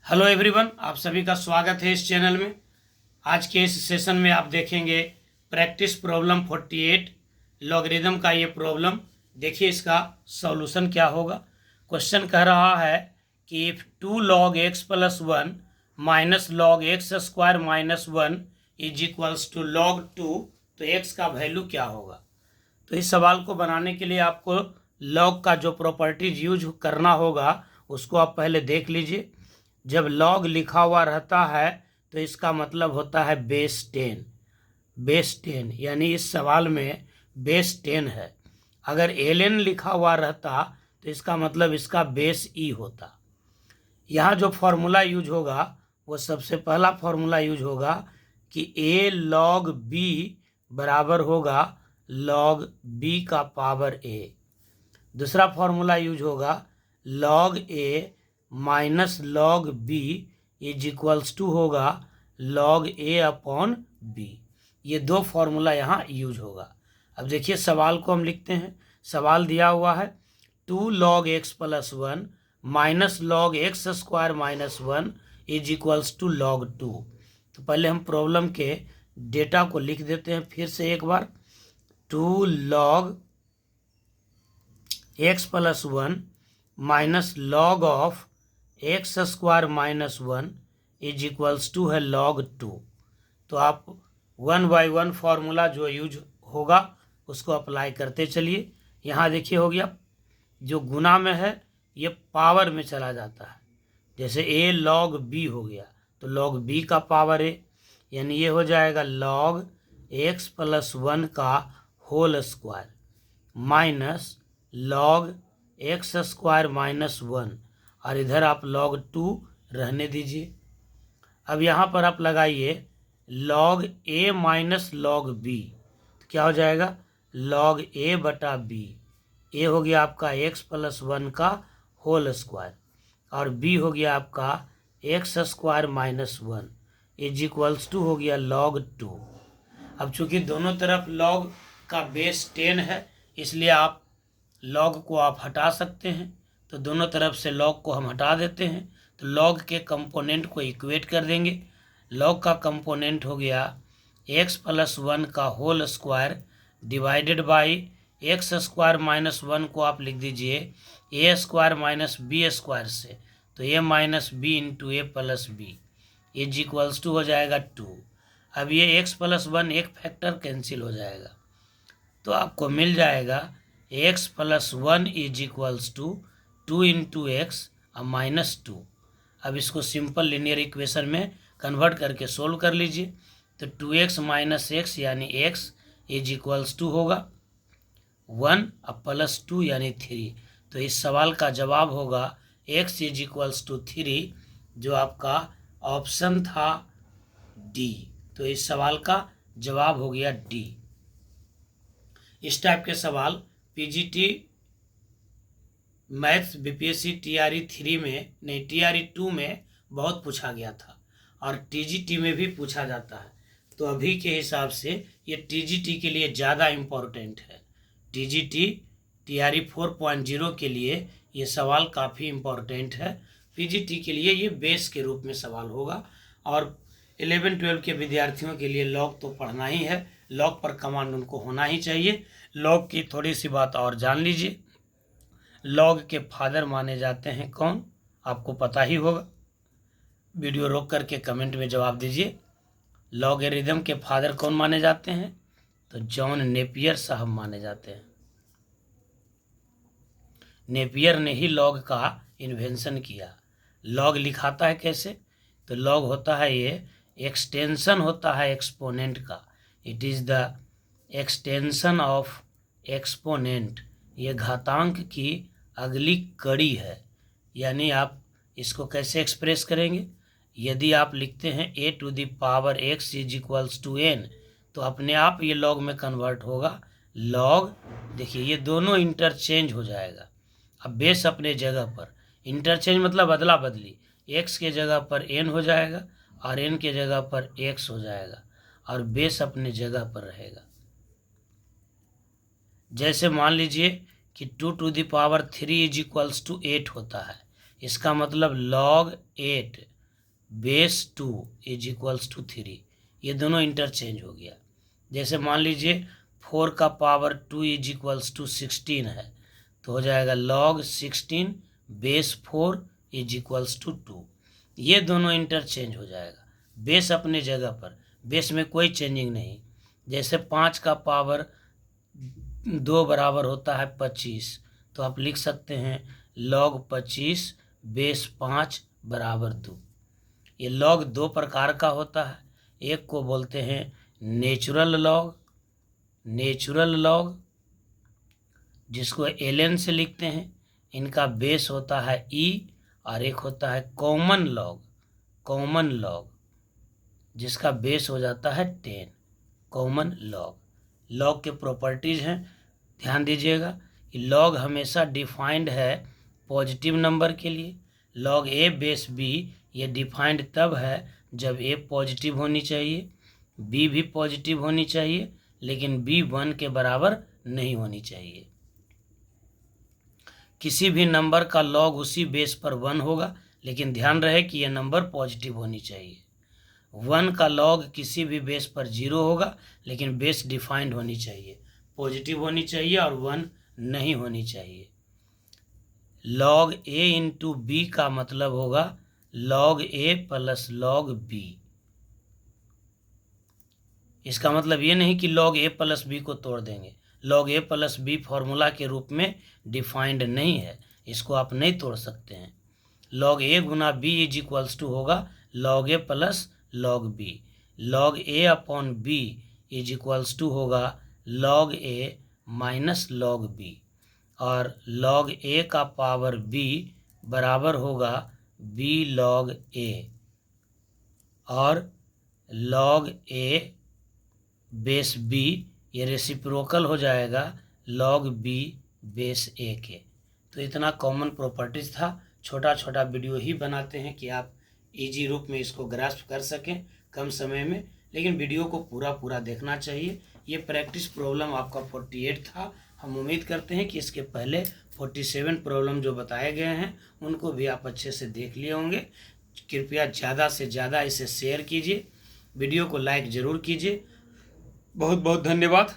Hello everyone, आप सभी का स्वागत है इस चैनल में। आज के इस सेशन में आप देखेंगे प्रैक्टिस प्रॉब्लम 48 लॉगरिदम का ये प्रॉब्लम। देखिए इसका सॉल्यूशन क्या होगा। क्वेश्चन कह रहा है कि if 2 log x plus 1 minus log x square minus 1 is equals to log 2, तो x का वैल्यू क्या होगा। तो इस सवाल को बनाने के लिए आपको लॉग का जो प्रॉपर्टीज यूज करना होगा उसको आप पहले देख लीजिए। जब लॉग लिखा हुआ रहता है तो इसका मतलब होता है बेस 10। बेस 10 यानी इस सवाल में बेस 10 है। अगर एलएन लिखा हुआ रहता तो इसका मतलब इसका बेस ई होता। यहाँ जो फॉर्मूला यूज होगा वो सबसे पहला फॉर्मूला यूज होगा कि ए लॉग बी बराबर होगा लॉग बी का पावर ए। दूसरा फॉर्मूला यूज होगा log A minus log B is equals to होगा लॉग ए अपॉन बी। ये दो फॉर्मूला यहाँ यूज होगा। अब देखिए सवाल को हम लिखते हैं। सवाल दिया हुआ है 2 log x plus 1 minus log X square minus 1 is equals to log 2। तो पहले हम प्रॉब्लम के डेटा को लिख देते हैं फिर से एक बार। 2 log x plus 1 minus log of X square minus 1 is equals to है log 2। तो आप 1 बाई 1 फार्मूला जो यूज होगा उसको अप्लाई करते चलिए। यहाँ देखिए हो गया, जो गुना में है ये पावर में चला जाता है। जैसे a log b हो गया तो log b का पावर a, यानी ये हो जाएगा log x प्लस 1 का whole square minus log X square minus 1, और इधर आप log 2 रहने दीजिए। अब यहाँ पर आप लगाइए log a minus log b, तो क्या हो जाएगा log a बटा b। a हो गया आपका x प्लस 1 का होल स्क्वायर और b हो गया आपका X square minus 1 is equals to हो गया log 2। अब चूंकि दोनों तरफ log का बेस 10 है इसलिए आप लॉग को आप हटा सकते हैं। तो दोनों तरफ से लॉग को हम हटा देते हैं तो लॉग के कंपोनेंट को इक्वेट कर देंगे। लॉग का कंपोनेंट हो गया एक्स प्लस 1 का whole square divided by x square minus 1 को आप लिख दीजिए A square minus B square से, तो A minus B into A plus B is equals to हो जाएगा 2। अब ये एक्स प्लस 1 एक फैक्टर कैंसिल हो जाएगा तो आपको मिल जाएगा X plus 1 is equals to 2 into X minus 2। अब इसको सिंपल लिनियर इक्वेशन में कन्वर्ट करके सोल्व कर लीजिए। तो 2x माइनस एक्स यानी x इज इक्वल्स टू होगा 1 अब प्लस 2 यानी 3। तो इस सवाल का जवाब होगा x इज इक्वल्स टू 3, जो आपका ऑप्शन था डी। तो इस सवाल का जवाब हो गया डी। इस टाइप के सवाल पीजीटी मैथ्स बीपीएससी टीआरई 3 में नहीं टीआरई 2 में बहुत पूछा गया था और टीजीटी में भी पूछा जाता है। तो अभी के हिसाब से ये टीजीटी के लिए ज़्यादा इम्पोर्टेंट है। टीजीटी टीआरई 4.0 के लिए ये सवाल काफ़ी इम्पोर्टेंट है। पीजीटी के लिए ये बेस के रूप में सवाल होगा और 11-12 के विद्यार्थियों के लिए लॉग तो पढ़ना ही है। लॉग पर कमांड उनको होना ही चाहिए। लॉग की थोड़ी सी बात और जान लीजिए। लॉग के फादर माने जाते हैं कौन, आपको पता ही होगा। वीडियो रोक करके कमेंट में जवाब दीजिए। लॉगरिदम के फादर कौन माने जाते हैं, तो जॉन नेपियर साहब माने जाते हैं। नेपियर ने ही लॉग का इन्वेंशन किया। लॉग लिखाता है कैसे, तो लॉग होता है ये एक्सटेंशन होता है एक्सपोनेंट का। It is the extension of exponent. ये घातांक की अगली कड़ी है। यानी आप इसको कैसे एक्सप्रेस करेंगे, यदि आप लिखते हैं a to the power x is equals to n, तो अपने आप ये लॉग में कन्वर्ट होगा। लॉग देखिए ये दोनों इंटरचेंज हो जाएगा। अब बेस अपने जगह पर, इंटरचेंज मतलब अदला बदली, x के जगह पर n हो जाएगा और n के जगह पर x हो जाएगा और बेस अपने जगह पर रहेगा। जैसे मान लीजिए कि 2 to the power 3 is equals to 8 होता है। इसका मतलब log 8 base 2 is equals to 3। ये दोनों इंटरचेंज हो गया। जैसे मान लीजिए 4 का पावर 2 इज इक्वल्स टू 16 है, तो हो जाएगा log 16 base 4 is equals to 2। ये दोनों इंटरचेंज हो जाएगा, बेस अपने जगह पर, बेस में कोई चेंजिंग नहीं। जैसे 5 का पावर 2 बराबर होता है 25, तो आप लिख सकते हैं log 25 बेस 5 बराबर 2। ये log दो प्रकार का होता है, एक को बोलते हैं नेचुरल लॉग जिसको ln से लिखते हैं, इनका बेस होता है e, और एक होता है कॉमन लॉग जिसका बेस हो जाता है 10। कॉमन लॉग के प्रॉपर्टीज हैं, ध्यान दीजिएगा कि लॉग हमेशा डिफाइंड है पॉजिटिव नंबर के लिए। log a बेस b ये डिफाइंड तब है जब a पॉजिटिव होनी चाहिए, b भी पॉजिटिव होनी चाहिए, लेकिन b 1 के बराबर नहीं होनी चाहिए। किसी भी नंबर का log उसी बेस पर 1 होगा, लेकिन ध्यान रहे कि यह नंबर पॉजिटिव होनी चाहिए। 1 का log किसी भी बेस पर 0 होगा, लेकिन बेस डिफाइंड होनी चाहिए, पॉजिटिव होनी चाहिए और 1 नहीं होनी चाहिए। log a इंटू बी का मतलब होगा log a plus log b। इसका मतलब ये नहीं कि log a प्लस बी को तोड़ देंगे। log a plus B formula के रूप में डिफाइंड नहीं है, इसको आप नहीं तोड़ सकते हैं। log a गुना b इज इक्वल्स टू होगा log a plus log b। log a upon b is equals to होगा log a minus log b, और log a का पावर b बराबर होगा b log a, और log a बेस b ये reciprocal हो जाएगा log b बेस a के। तो इतना कॉमन प्रॉपर्टीज था। छोटा छोटा वीडियो ही बनाते हैं कि आप इजी रूप में इसको ग्रास्प कर सकें कम समय में, लेकिन वीडियो को पूरा देखना चाहिए। ये प्रैक्टिस प्रॉब्लम आपका 48 था। हम उम्मीद करते हैं कि इसके पहले 47 प्रॉब्लम जो बताए गए हैं उनको भी आप अच्छे से देख लिए होंगे। कृपया ज़्यादा से ज़्यादा इसे शेयर कीजिए, वीडियो को लाइक ज़रूर कीजिए। बहुत बहुत धन्यवाद।